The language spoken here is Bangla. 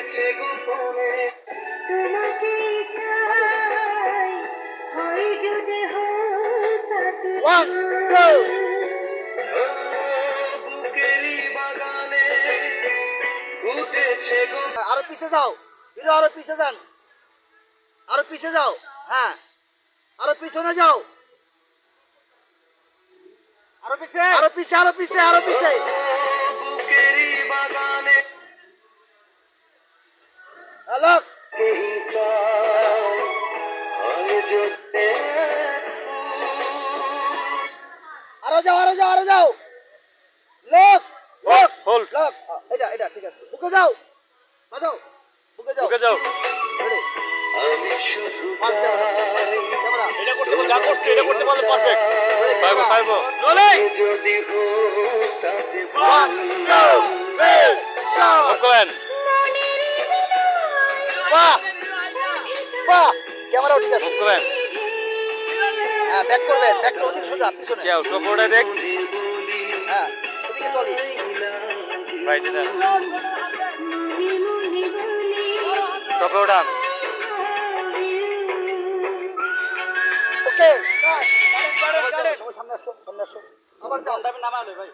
ফুটেছে গোপনে তোমাকেই চাই হয় যদি হঠাৎ ওয়ান টু বুকেরই বাগানে ফুটেছে আরো পিছে যাও হিরো আরো পিছে যান আরো পিছে যাও হ্যাঁ আরো পিছনে যাও আরো পিছে আরো পিছে আরো পিছে আরো পিছে বুকেরই বাগানে হ্যালো কেই চাই হয় যদি আরো যাও আরো যাও আরো যাও লোক লোক হোল্ড লোক এটা এটা ঠিক আছে বুকে যাও বাজাও বুকে যাও ওকে যাও রেডি আমি শুধু ফার্স্ট চাই ক্যামেরা এটা করতে যা করছি এটা করতে পারলে পারফেক্ট পারবো পারবো যদি হঠাৎ ওয়ান টু থ্রি শট করেন বাহ বাহ ক্যামেরাও ঠিক আছে করেন হ্যাঁ ব্যাক করবেন ব্যাকটা ওদিকে সোজা পিছনে কেউ টপোটা দেখ হ্যাঁ ওদিকে টলি রাইট এটা টপোটা ওকে সামনে আসো সামনে আসো আবার যাও নামালে ভাই